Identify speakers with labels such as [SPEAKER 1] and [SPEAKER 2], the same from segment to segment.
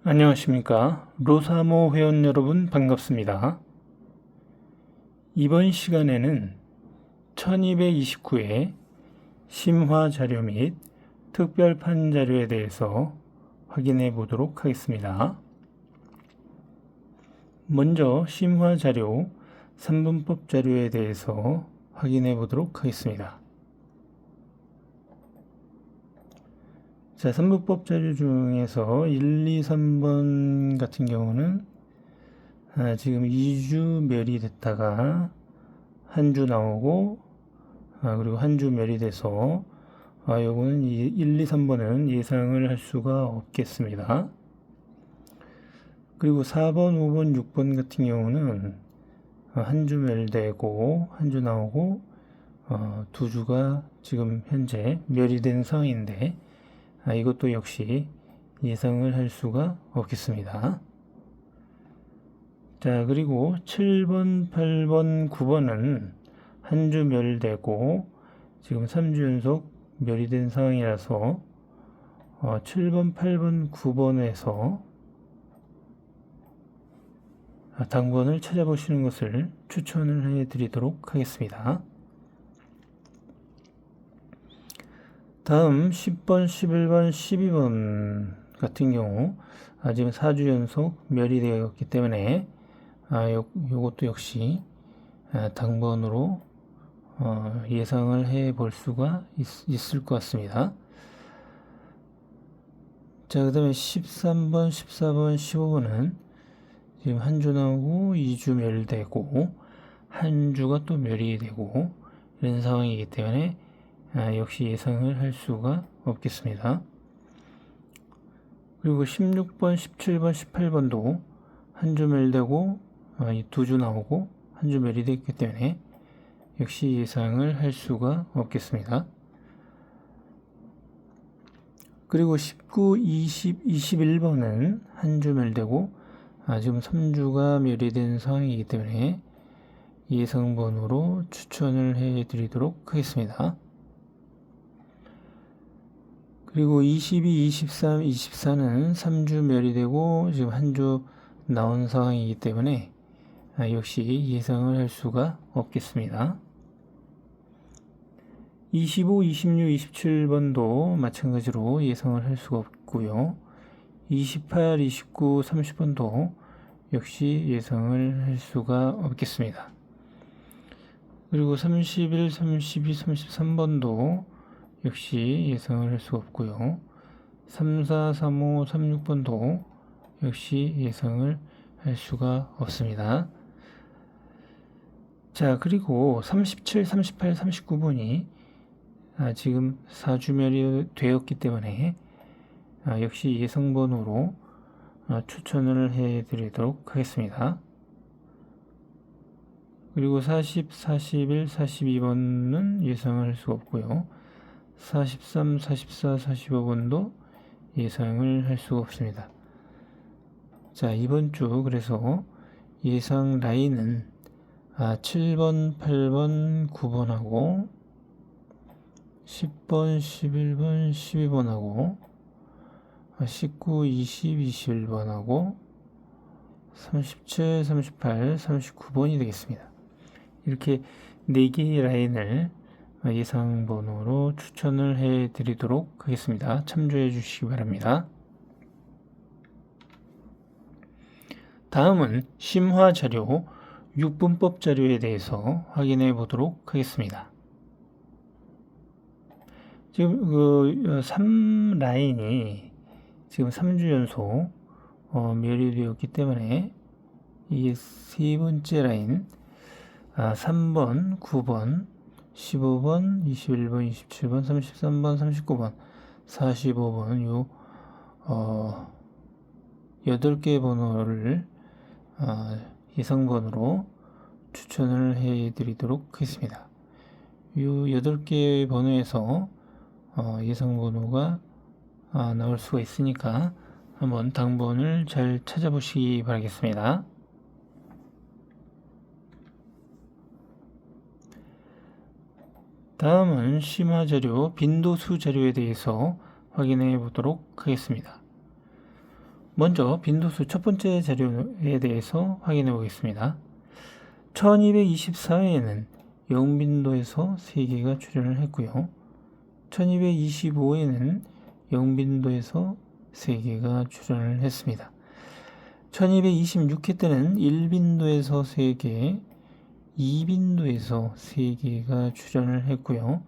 [SPEAKER 1] 안녕하십니까. 로사모 회원 여러분 반갑습니다. 이번 시간에는 1229회 심화 자료 및 특별판 자료에 대해서 확인해 보도록 하겠습니다. 먼저 심화 자료 3분법 자료에 대해서 확인해 보도록 하겠습니다. 자, 3분법 자료 중에서 1, 2, 3번 같은 경우는 지금 2주 멸이 됐다가 한 주 나오고 그리고 한 주 멸이 돼서 요거는 1, 2, 3번은 예상을 할 수가 없겠습니다. 그리고 4번, 5번, 6번 같은 경우는 한 주 멸되고 한 주 나오고 두 주가 지금 현재 멸이 된 상황인데 이것도 역시 예상을 할 수가 없겠습니다. 자, 그리고 7번, 8번, 9번은 한 주 멸되고 지금 3주 연속 멸이 된 상황이라서 7번, 8번, 9번에서 당번을 찾아보시는 것을 추천을 해드리도록 하겠습니다. 다음 10번, 11번, 12번 같은 경우 지금 4주 연속 멸이 되었기 때문에 요것도 역시 당번으로 예상을 해 볼 수가 있을 것 같습니다. 자, 그 다음에 13번, 14번, 15번은 지금 한 주 나오고 2주 멸되고 한 주가 또 멸이 되고 이런 상황이기 때문에 역시 예상을 할 수가 없겠습니다. 그리고 16번, 17번, 18번도 한 주 멸되고 두 주 나오고 한 주 멸이 됐기 때문에 역시 예상을 할 수가 없겠습니다. 그리고 19, 20, 21번은 한 주 멸되고 지금 3주가 멸이 된 상황이기 때문에 예상번호로 추천을 해드리도록 하겠습니다. 그리고 22, 23, 24는 3주 멸이 되고 지금 한 주 나온 상황이기 때문에 역시 예상을 할 수가 없겠습니다. 25, 26, 27번도 마찬가지로 예상을 할 수가 없고요. 28, 29, 30번도 역시 예상을 할 수가 없겠습니다. 그리고 31, 32, 33번도 역시 예상을 할 수가 없고요. 3, 4, 3, 5, 3, 6번도 역시 예상을 할 수가 없습니다. 자, 그리고 37, 38, 39번이 지금 4주멸이 되었기 때문에 역시 예상번호로 추천을 해드리도록 하겠습니다. 그리고 40, 41, 42번은 예상을 할 수가 없고요. 43, 44, 45번도 예상을 할 수가 없습니다. 자, 이번 주 그래서 예상 라인은 7번, 8번, 9번하고 10번, 11번, 12번하고 19, 20, 21번하고 37, 38, 39번이 되겠습니다. 이렇게 4개의 라인을 예상 번호로 추천을 해 드리도록 하겠습니다. 참조해 주시기 바랍니다. 다음은 심화 자료 6분법 자료에 대해서 확인해 보도록 하겠습니다. 지금 3라인이 지금 3주 연속 멸이 되었기 때문에 이 세 번째 라인 3번, 9번, 15번, 21번, 27번, 33번, 39번, 45번 요 8개 번호를 예상번호로 추천을 해드리도록 하겠습니다. 이 8개 번호에서 예상번호가 나올 수가 있으니까 한번 당번을 잘 찾아보시기 바라겠습니다. 다음은 심화 자료 빈도수 자료에 대해서 확인해 보도록 하겠습니다. 먼저 빈도수 첫 번째 자료에 대해서 확인해 보겠습니다. 1224회에는 0빈도에서 3개가 출현을 했고요. 1225에는 0빈도에서 3개가 출현을 했습니다. 1226회 때는 1빈도에서 3개, 2빈도에서 3개가 출현을 했고요.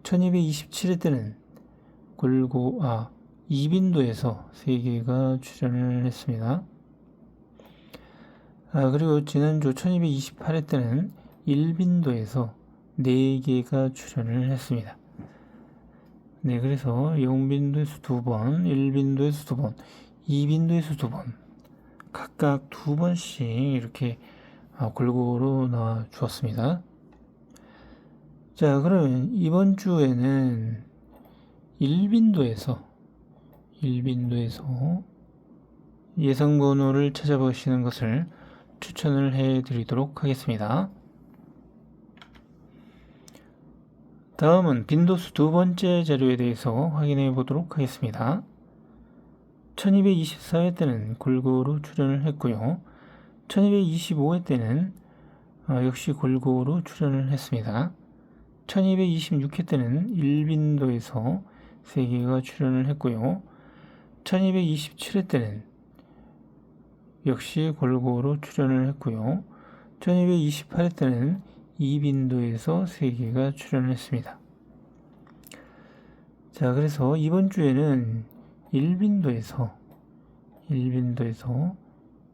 [SPEAKER 1] 1227회 때는 2빈도에서 3개가 출현을 했습니다. 그리고 지난주 1228회 때는 1빈도에서 4개가 출현을 했습니다. 네, 그래서 0빈도에서 2번, 1빈도에서 2번, 2빈도에서 2번, 각각 2번씩 이렇게 골고루 나와 주었습니다. 자, 그러면 이번 주에는 1빈도에서 예상번호를 찾아보시는 것을 추천을 해 드리도록 하겠습니다. 다음은 빈도수 두 번째 자료에 대해서 확인해 보도록 하겠습니다. 1224회 때는 골고루 출현을 했고요. 1225회 때는 역시 골고루 출현을 했습니다. 1226회 때는 1빈도에서 3개가 출현을 했고요. 1227회 때는 역시 골고루 출현을 했고요. 1228회 때는 2빈도에서 3개가 출현을 했습니다. 자, 그래서 이번 주에는 1빈도에서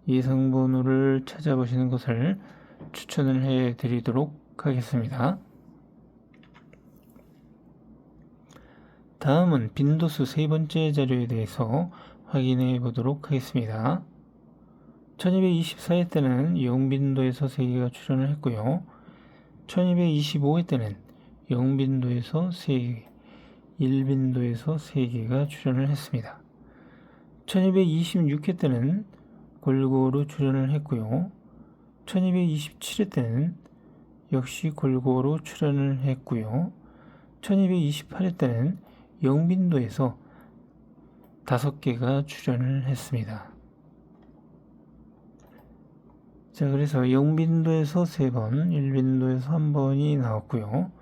[SPEAKER 1] 예상번호를 찾아보시는 것을 추천을 해 드리도록 하겠습니다. 다음은 빈도수 세 번째 자료에 대해서 확인해 보도록 하겠습니다. 1224회 때는 0빈도에서 3개가 출현을 했고요. 1225회 때는 0빈도에서 3개, 1빈도에서 3개가 출현을 했습니다. 1226회 때는 골고루 출현을 했고요. 1227회 때는 역시 골고루 출현을 했고요. 1228회 때는 0빈도에서 5개가 출현을 했습니다. 자, 그래서 0빈도에서 3번, 1빈도에서 1번이 나왔고요.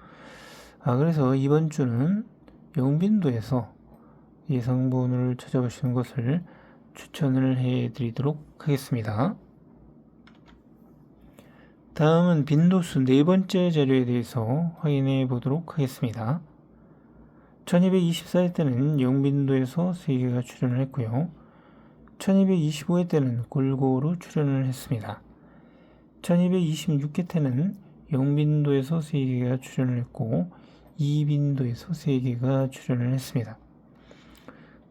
[SPEAKER 1] 그래서 이번 주는 0빈도에서 예상번호를 찾아보시는 것을 추천을 해 드리도록 하겠습니다. 다음은 빈도수 네 번째 자료에 대해서 확인해 보도록 하겠습니다. 1224회 때는 0빈도에서 3개가 출현을 했고요. 1225회 때는 골고루 출현을 했습니다. 1226회 때는 0빈도에서 3개가 출현을 했고 2빈도에서 3개가 출현을 했습니다.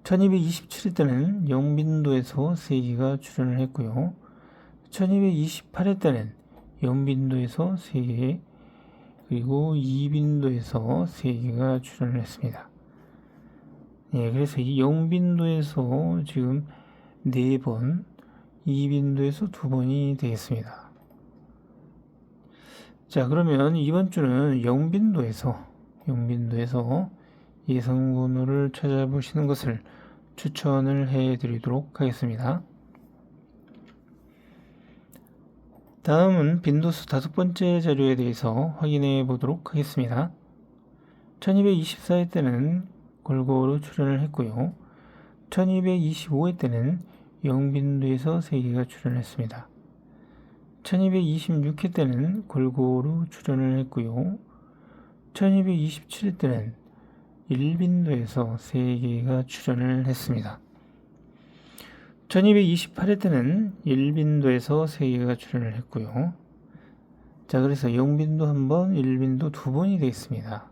[SPEAKER 1] 1227회 때는 0빈도에서 3개가 출현을 했고요. 1228회 때는 0빈도에서 3개, 그리고 2빈도에서 3개가 출현을 했습니다. 네, 그래서 이 0빈도에서 지금 4번, 2빈도에서 2번이 되겠습니다. 자, 그러면 이번 주는 0빈도에서 예상번호를 찾아보시는 것을 추천을 해 드리도록 하겠습니다. 다음은 빈도수 다섯 번째 자료에 대해서 확인해 보도록 하겠습니다. 1224회 때는 골고루 출현을 했고요. 1225회 때는 0빈도에서 3개가 출현했습니다. 1226회 때는 골고루 출현을 했고요. 1227회 때는 1빈도에서 3개가 출현을 했습니다. 1228회 때는 1빈도에서 3개가 출현을 했고요. 자, 그래서 0빈도 1번, 1빈도 2번이 되겠습니다.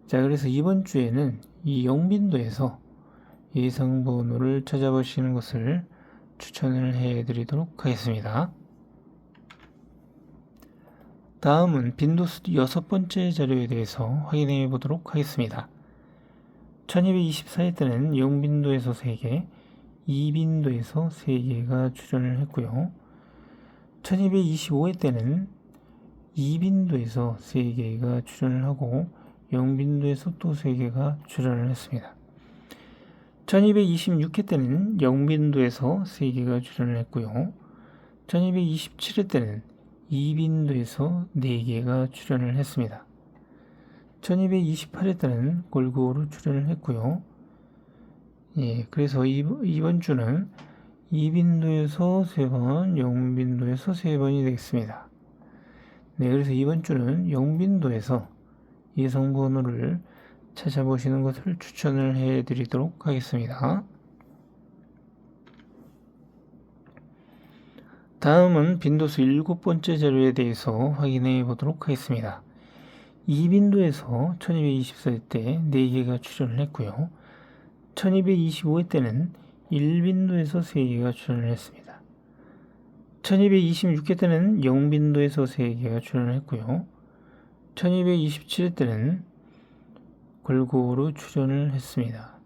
[SPEAKER 1] 자, 그래서 이번 주에는 이 0빈도에서 예상번호를 찾아보시는 것을 추천을 해 드리도록 하겠습니다. 다음은 빈도수 여섯 번째 자료에 대해서 확인해 보도록 하겠습니다. 1224회 때는 0빈도에서 3개, 2빈도에서 3개가 출현을 했고요. 1225회 때는 2빈도에서 3개가 출현을 하고 0빈도에서 또 3개가 출현을 했습니다. 1226회 때는 영빈도에서 3개가 출연을 했고요. 1227회 때는 이빈도에서 4개가 출연을 했습니다. 1228회 때는 골고루 출연을 했고요. 예, 그래서 이번 주는 이빈도에서 3번, 영빈도에서 3번이 되겠습니다. 네, 그래서 이번 주는 영빈도에서 예상번호를 찾아보시는 것을 추천을 해 드리도록 하겠습니다. 다음은 빈도수 7번째 자료에 대해서 확인해 보도록 하겠습니다. 이빈도에서 1224회 때 4개가 출연을 했고요. 1225회 때는 1빈도에서 3개가 출연을 했습니다. 1226회 때는 0빈도에서 3개가 출연을 했고요. 1227회 때는 골고루 출연을 했습니다.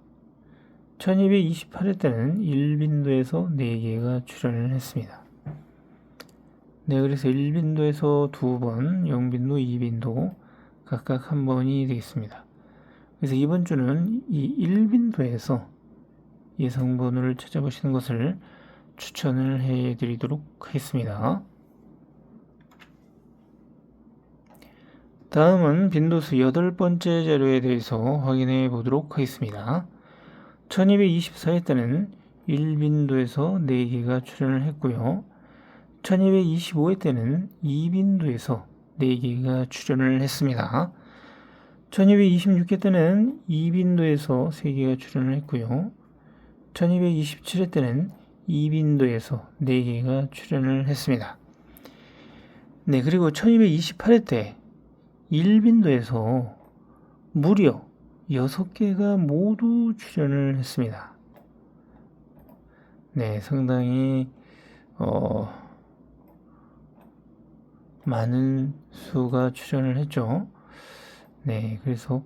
[SPEAKER 1] 1228회 때는 1빈도에서 4개가 출연을 했습니다. 네, 그래서 1빈도에서 2번, 0빈도, 2빈도 각각 한 번이 되겠습니다. 그래서 이번 주는 이 1빈도에서 예상번호를 찾아보시는 것을 추천을 해 드리도록 하겠습니다. 다음은 빈도수 8번째 자료에 대해서 확인해 보도록 하겠습니다. 1224회 때는 1빈도에서 4개가 출연을 했고요. 1225회 때는 2빈도에서 4개가 출연을 했습니다. 1226회 때는 2빈도에서 3개가 출연을 했고요. 1227회 때는 2빈도에서 4개가 출연을 했습니다. 네, 그리고 1228회 때 1빈도에서 무려 6개가 모두 출연을 했습니다. 네, 상당히 많은 수가 출연을 했죠. 네, 그래서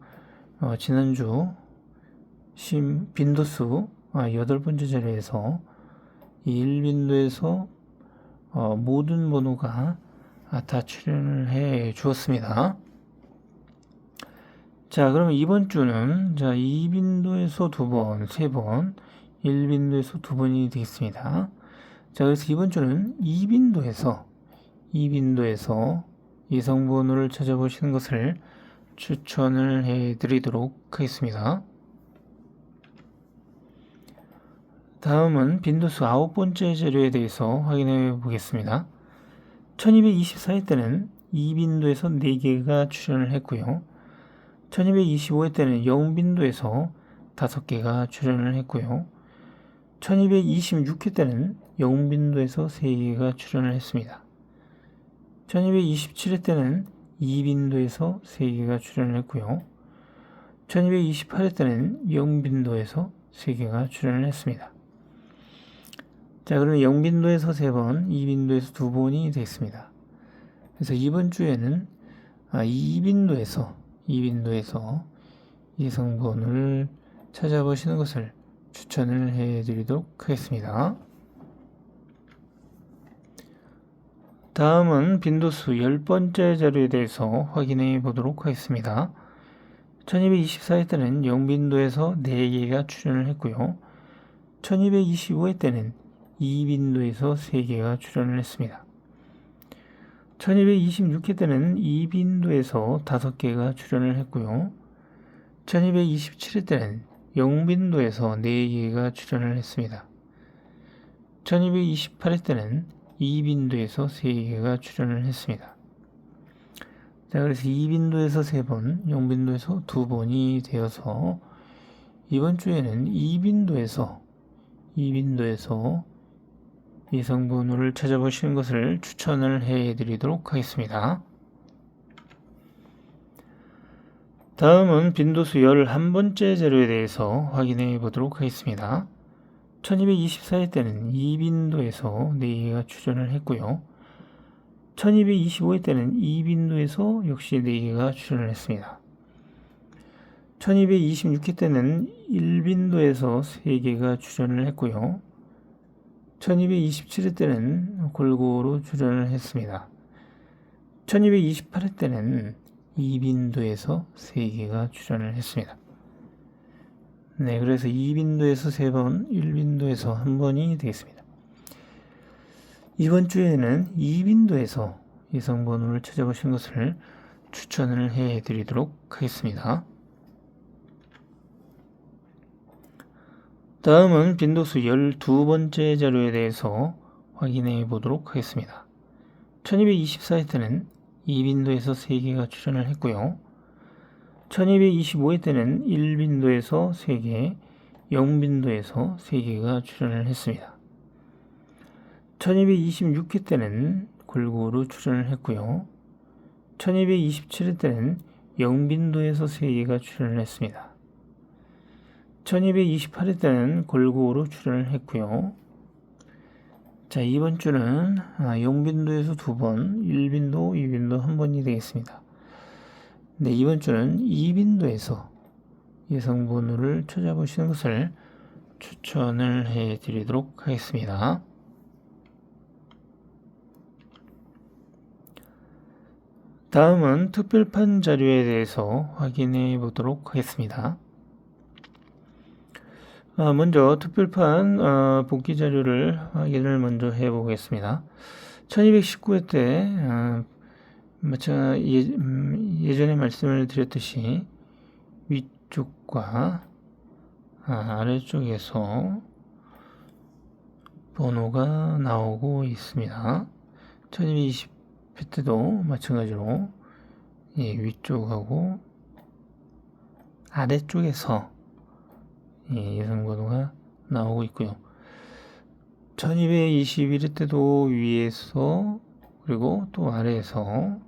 [SPEAKER 1] 지난주 빈도수 8번째 자리에서 1빈도에서 모든 번호가 다 출연을 해 주었습니다. 자, 그럼 이번 주는 2빈도에서 2번, 3번, 1빈도에서 2번이 되겠습니다. 자, 그래서 이번 주는 2빈도에서 예상번호를 찾아보시는 것을 추천을 해 드리도록 하겠습니다. 다음은 빈도수 9번째 자료에 대해서 확인해 보겠습니다. 1224회 때는 2빈도에서 4개가 출연을 했고요. 1225회 때는 0빈도에서 5개가 출연을 했고요. 1226회 때는 0빈도에서 3개가 출연을 했습니다. 1227회 때는 2빈도에서 3개가 출연을 했고요. 1228회 때는 0빈도에서 3개가 출연을 했습니다. 자, 그러면 0빈도에서 3번, 2빈도에서 2번이 되겠습니다. 그래서 이번 주에는 2빈도에서 예상번호를 찾아보시는 것을 추천을 해 드리도록 하겠습니다. 다음은 빈도수 10번째 자료에 대해서 확인해 보도록 하겠습니다. 1224회 때는 0빈도에서 4개가 출연을 했고요. 1225회 때는 2빈도에서 3개가 출연을 했습니다. 1226회 때는 2빈도에서 5개가 출연을 했고요. 1227회 때는 0빈도에서 4개가 출연을 했습니다. 1228회 때는 2빈도에서 3개가 출연을 했습니다. 자, 그래서 2빈도에서 3번, 0빈도에서 2번이 되어서 이번 주에는 2빈도에서 예상번호를 찾아보시는 것을 추천을 해 드리도록 하겠습니다. 다음은 빈도수 11번째 자료에 대해서 확인해 보도록 하겠습니다. 1224회 때는 2빈도에서 4개가 출연을 했고요. 1225회 때는 2빈도에서 역시 4개가 출연을 했습니다. 1226회 때는 1빈도에서 3개가 출연을 했고요. 1227회 때는 골고루 출연을 했습니다. 1228회 때는 2빈도에서 3개가 출연을 했습니다. 네, 그래서 2빈도에서 3번, 1빈도에서 1번이 되겠습니다. 이번 주에는 2빈도에서 예상번호를 찾아보시는 것을 추천을 해드리도록 하겠습니다. 다음은 빈도수 12번째 자료에 대해서 확인해 보도록 하겠습니다. 1224회 때는 2빈도에서 3개가 출현을 했고요. 1225회 때는 1빈도에서 3개, 0빈도에서 3개가 출현을 했습니다. 1226회 때는 골고루 출현을 했고요. 1227회 때는 0빈도에서 3개가 출현을 했습니다. 1228회 때는 골고루 출현을 했고요. 자, 이번 주는 0빈도에서 2번, 1빈도, 2빈도 1번이 되겠습니다. 네, 이번 주는 2빈도에서 예상번호를 찾아보시는 것을 추천을 해드리도록 하겠습니다. 다음은 특별판 자료에 대해서 확인해 보도록 하겠습니다. 먼저 특별판 복귀 자료를 확인을 먼저 해 보겠습니다. 1219회 때 예전에 말씀을 드렸듯이 위쪽과 아래쪽에서 번호가 나오고 있습니다. 1220회 때도 마찬가지로 위쪽하고 아래쪽에서 예상번호가 나오고 있고요. 1221회 때도 위에서 그리고 또 아래에서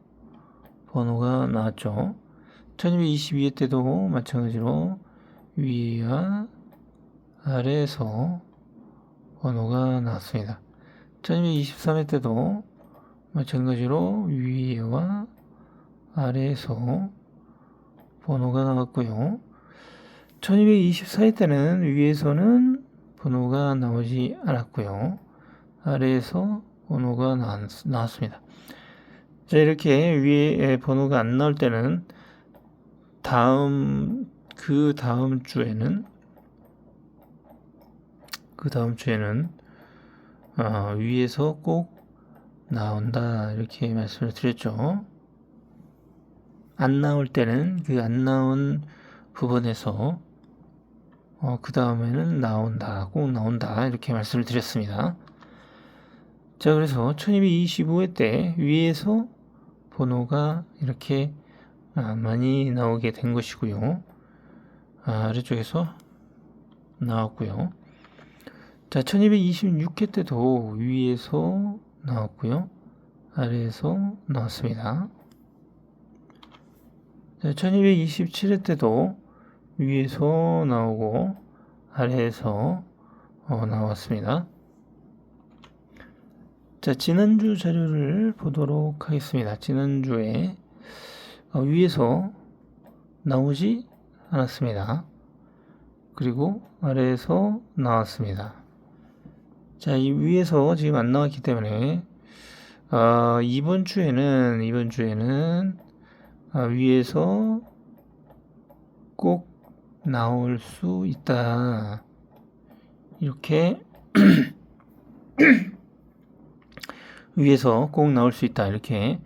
[SPEAKER 1] 번호가 나왔죠. 1222회 때도 마찬가지로 위와 아래에서 번호가 나왔습니다. 1223회 때도 마찬가지로 위와 아래에서 번호가 나왔고요. 1224회 때는 위에서는 번호가 나오지 않았고요. 아래에서 번호가 나왔습니다. 자, 이렇게 위에 번호가 안 나올 때는 그 다음 주에는 위에서 꼭 나온다 이렇게 말씀을 드렸죠. 안 나올 때는 그 안 나온 부분에서 그 다음에는 꼭 나온다 이렇게 말씀을 드렸습니다. 자, 그래서 1225회 때 위에서 번호가 이렇게 많이 나오게 된 것이고요. 아래쪽에서 나왔고요. 자, 1226회 때도 위에서 나왔고요. 아래에서 나왔습니다. 자, 1227회 때도 위에서 나오고 아래에서 나왔습니다. 자, 지난주 자료를 보도록 하겠습니다. 지난주에 위에서 나오지 않았습니다. 그리고 아래에서 나왔습니다. 자, 이 위에서 지금 안 나왔기 때문에 이번 주에는 위에서 꼭 나올 수 있다. 이렇게 위에서 꼭 나올 수 있다. 이렇게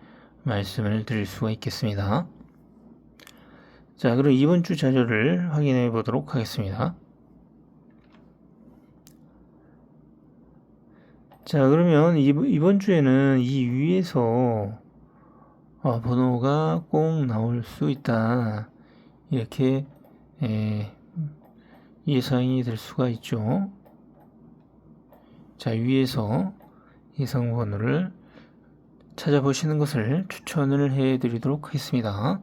[SPEAKER 1] 말씀을 드릴 수가 있겠습니다. 자, 그럼 이번 주 자료를 확인해 보도록 하겠습니다. 자, 그러면 이번 주에는 이 위에서 번호가 꼭 나올 수 있다. 이렇게 예상이 될 수가 있죠. 자, 위에서 예상 번호를 찾아보시는 것을 추천을 해 드리도록 하겠습니다.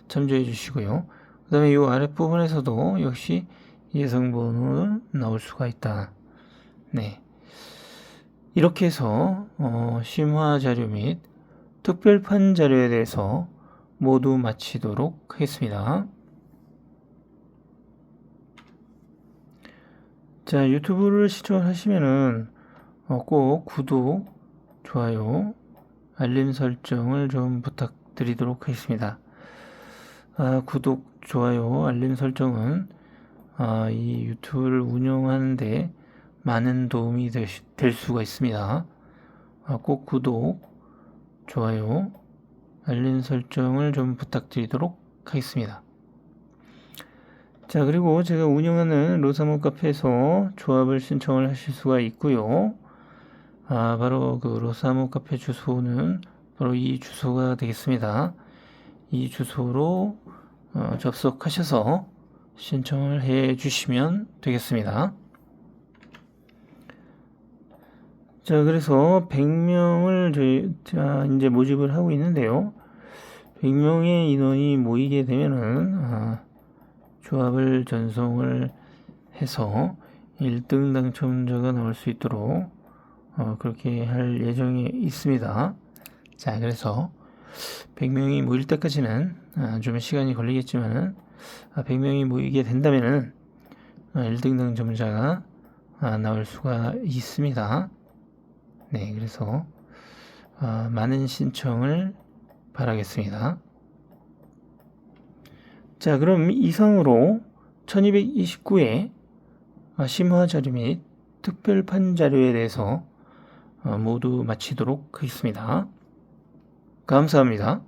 [SPEAKER 1] 참조해 주시고요. 그 다음에 이 아랫부분에서도 역시 예상 번호는 나올 수가 있다. 네. 이렇게 해서 심화 자료 및 특별판 자료에 대해서 모두 마치도록 하겠습니다. 자, 유튜브를 시청하시면은 꼭 구독, 좋아요, 알림 설정을 좀 부탁드리도록 하겠습니다. 구독, 좋아요, 알림 설정은 이 유튜브를 운영하는데 많은 도움이 될 수가 있습니다. 꼭 구독, 좋아요, 알림 설정을 좀 부탁드리도록 하겠습니다. 자, 그리고 제가 운영하는 로사모 카페에서 조합을 신청을 하실 수가 있고요. 바로 그 로사모 카페 주소는 바로 이 주소가 되겠습니다. 이 주소로 접속하셔서 신청을 해 주시면 되겠습니다. 자, 그래서 100명을 이제 모집을 하고 있는데요. 100명의 인원이 모이게 되면은 조합을 전송을 해서 1등 당첨자가 나올 수 있도록 그렇게 할 예정이 있습니다. 자, 그래서 100명이 모일 때까지는 좀 시간이 걸리겠지만 100명이 모이게 된다면은 1등 당첨자가 나올 수가 있습니다. 네, 그래서 많은 신청을 바라겠습니다. 자, 그럼 이상으로 1229회 심화 자료 및 특별판 자료에 대해서 모두 마치도록 하겠습니다. 감사합니다.